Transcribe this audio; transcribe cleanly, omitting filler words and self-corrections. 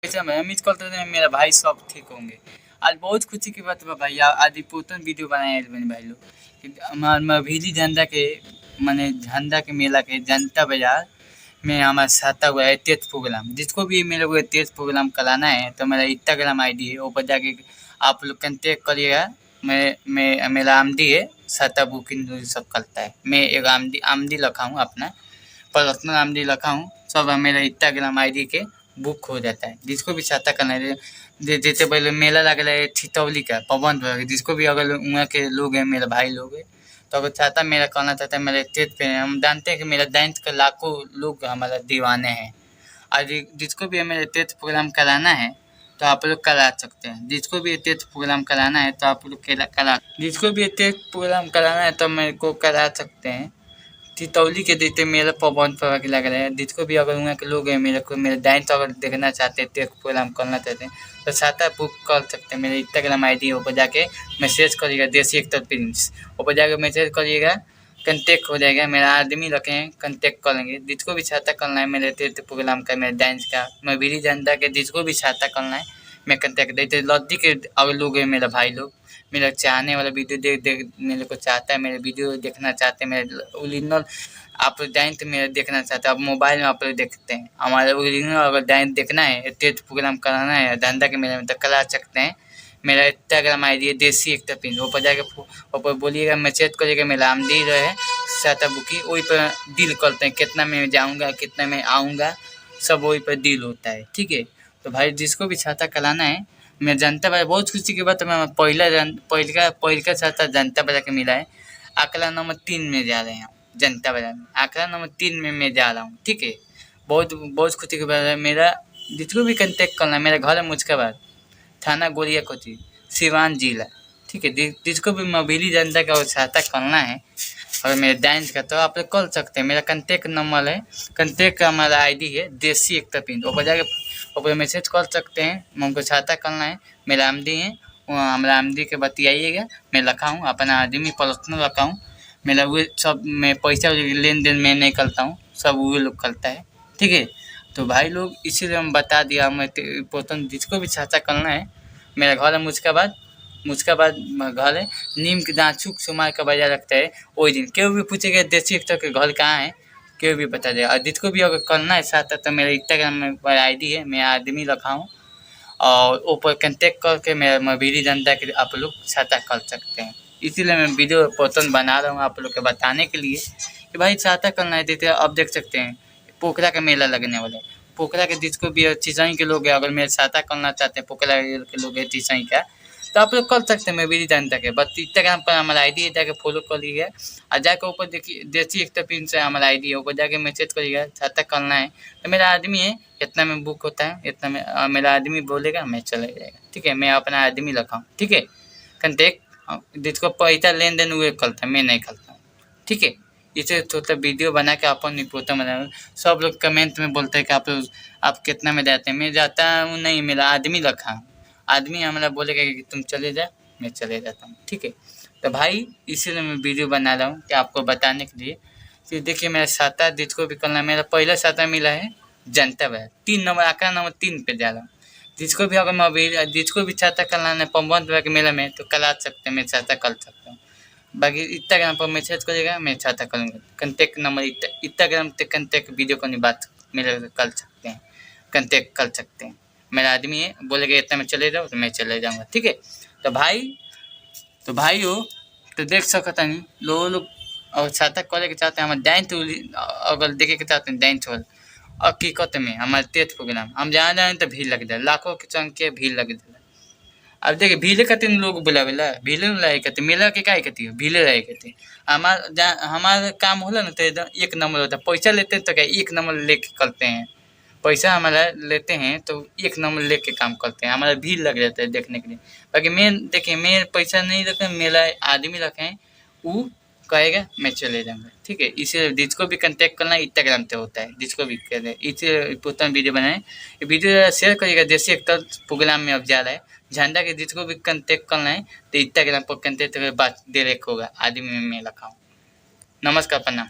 ऐसे मैं उम्मीद करते थे मेरा भाई सब ठीक होंगे। आज बहुत खुशी की बात बा भाई, आज रिपोर्टन वीडियो बनाए मेरे भाई लोग कि हमार मभीली झंडा के माने झंडा के मेला के जनता बाजार में हमारा साता हुआ है तीर्थ प्रोग्राम। जिसको भी मेरे को तीर्थ प्रोग्राम कराना है तो मेरा इंस्टाग्राम आईडी है, ऊपर जाके आप लोग कंटेक्ट करिएगा। मैं मेरा आमदी है, साता बुकिंग सब करता है। मैं एक आमदी आमदी रखा हूँ, अपना पर्सनल आमदी रखा हूँ। सब मेरा इंस्टाग्राम आईडी के बुक हो जाता है। जिसको भी चाहता करना है जैसे पहले मेला लगा है ठितौली का पवन, जिसको भी अगर वहाँ के लोग हैं मेरे भाई लोग हैं तो अगर चाहता मेरा करना चाहता है मेरे स्टेज पे, हम जानते हैं कि मेरा डांस का लाखों लोग हमारा दीवाने हैं। और जिसको भी मेरे स्टेज प्रोग्राम कराना है तो आप लोग करा सकते हैं। जिसको भी स्टेज प्रोग्राम कराना है तो आप लोग करा जिसको भी स्टेज प्रोग्राम कराना है तो मेरे को करा सकते हैं। ठितौली के देते मेरा पवन पर लग रहा है। जिसको भी अगर वहाँ के लोग हैं मेरे को मेरे डांस अगर देखना चाहते हैं, टेक प्रोग्राम करना चाहते हैं तो साता बुक कर सकते हैं। मेरे इंस्टाग्राम आईडी ऊपर जाके मैसेज करिएगा, देसी एक्टर प्रिंस ऊपर जाके मैसेज करिएगा, कंटेक्ट हो जाएगा। मेरा आदमी रखे हैं, कंटेक्ट कर लेंगे। जिसको भी छाता करना है मेरे टेक प्रोग्राम का, मेरे डांस का, मैं बीड़ी जनता के जिसको भी छाता करना है मैं कंटेक्ट देते। लद्दी के अगर लोग हैं मेरा भाई लोग मेरा चाहने वाला वीडियो देख देख मेरे को चाहता है, मेरे वीडियो देखना चाहते हैं, मेरे ओरिजिनल आप डांस मेरा देखना चाहते हैं। अब मोबाइल में आप लोग देखते हैं हमारे ओरिजिनल अगर डांस देखना है, स्टेज प्रोग्राम कराना है धंधा के मेरे में तो करा सकते हैं। मेरा इंस्टाग्राम आईडी है देसी एक्टर पिन, ऊपर जाके ऊपर बोलिएगा, मैसेज करिएगा, मेरा आमदी रहे साता बुकी, वही पर डील करते हैं। कितना में जाऊँगा, कितना में आऊँगा, सब वही पर डील होता है। ठीक है, तो भाई जिसको भी छाता कराना है मैं जनता बाजार, बहुत खुशी की बात है मैं पहिलका छाता जनता बाजार के मिला है। आंकड़ा नंबर 3 में जा रहे हैं जनता बाजार में, आंकड़ा नंबर 3 में मैं जा रहा हूँ। ठीक है, बहुत बहुत खुशी की बात है। मेरा जिसको भी कंटेक्ट करना है, मेरा घर है मुझकाबाद, थाना गोरिया कोची, सिवान जिला। ठीक है, जिसको भी मोबिली जनता का सहायता करना है और मेरे डांस का तो आप लोग कर सकते हैं। मेरा कंटेक्ट नंबर है, कंटेक्ट का हमारा आईडी है देसी एकता पिन, ऊपर जाके ऊपर मैसेज कर सकते हैं। हमको सहायता करना है, मेरा आमदी है, हमारा आमदी के बतियाइएगा। मैं रखा हूँ अपना आदमी पर्सनल रखा हूँ। मेरा वो सब मैं पैसा लेन देन मैं नहीं करता हूँ, सब वो लोग करता है। ठीक है, तो भाई लोग इसीलिए हम बता दिया। मैं पोतन जिसको भी सहायता करना है, मेरा घर है मुझकाबाद घर है, नीम के दाँत छुक सुमार का बाजार लगता है। वही दिन क्यों भी पूछेगा देसी एक्टर के घर कहाँ है, क्यों भी बता देगा। और जिसको भी अगर करना है साथ तो मेरा इंस्टाग्राम में आईडी है, मैं आदमी रखा हूँ और ऊपर कंटेक्ट करके मेरा मोबिली जनता के आप लोग सहायता कर सकते हैं। इसीलिए मैं वीडियो पोतन बना रहा हूँ आप लोग के बताने के लिए कि भाई सहायता करना है देते। अब देख सकते हैं पोखरा का मेला लगने वाला है, पोखरा के जिसको भी चिसई के लोग हैं अगर मेरे सहायता करना चाहते हैं, पोखरा के लोग हैं चिसई का, तो आप लोग कर सकते हैं। मैं भी जानता है बस इंस्टाग्राम पर हमारा आईडी है, जाके फॉलो कर लीजिए और जाकर ऊपर देखिए देसी एक्टर पिन से हमारा आईडी है, ऊपर जाके मैसेज करिएगा छाता करना है तो मेरा आदमी है, इतना में बुक होता है, इतना में मेरा आदमी बोलेगा मैं चले जाएगा। ठीक है, मैं अपना आदमी रखा हूँ। ठीक है, कंटेक्ट जिसको पैसा लेन देन हुए करता है, मैं नहीं करता हूँ। ठीक है, इसे छोटा वीडियो बना के अपन रिपोर्टर बना। सब लोग कमेंट में बोलते हैं कि आप कितना में जाते हैं, मैं जाता हूँ नहीं, मेरा आदमी रखा हूँ। आदमी हमारा बोलेगा कि तुम चले जा, मैं चले जाता हूँ। ठीक है, तो भाई इसीलिए मैं वीडियो बना रहा हूँ कि आपको बताने के लिए। फिर देखिए मेरा साता जिसको भी करना, मेरा पहला साता मिला है जनता बाजार 3 नंबर, आंकड़ा नंबर 3 पे जा रहा हूँ। जिसको भी अगर मैं जिसको भी छाता करना है पवन के मेला में तो करा सकते हैं, मैं छाता कर सकता हूँ। बाकी इंस्टाग्राम पर मैसेज करिएगा, मैं छाता करूँगा। कंटेक्ट नंबर इंस्टाग्राम पे कंटेक्ट वीडियो कॉल बात मेरे कर सकते हैं, कंटेक्ट कर सकते हैं। मेरा आदमी है, बोलेगा इतना में चले जाओ तो मैं चले जाऊँगा। ठीक है, तो भाई हो तो देख सकता नहीं लोग और छाता करे के चाहते हैं, हमारे डांस अगर देखे के चाहते हैं डांस वाल हकीकत में हमारे तीर्थ प्रोग्राम हम जहाँ जाए तो भीड़ लग जाए, लाखों की संख्या भीड़ लग जाए। अब देखिए भीले खातिर लोग बुलावेला, भीले रहे खातिर मेला के काहे खातिर भीले रहे खातिर। हमारा काम होला ना तो एकदम 1 नंबर होता है। पैसा लेते हैं तो क्या 1 नंबर लेके करते हैं, पैसा हमारा लेते हैं तो 1 नंबर लेके काम करते हैं। हमारा भीड़ लग जाता है देखने के लिए। बाकी मेन देखिए मेन पैसा नहीं रखे, मेरा आदमी रखे हैं, वो कहेगा मैं चले जाऊँगा। ठीक है, इसे जिसको भी कंटेक्ट करना है इंस्टाग्राम पे होता है, जिसको भी कह रहे इसे पुराना वीडियो बनाए, ये वीडियो शेयर करिएगा। जैसे एक प्रोग्राम में अब जा रहा है झंडा के, जिसको भी कंटेक्ट करना है तो इंस्टाग्राम पर कंटेक्ट बात डायरेक्ट होगा, आदमी में मैं रखा हूँ। नमस्कार, प्रणाम।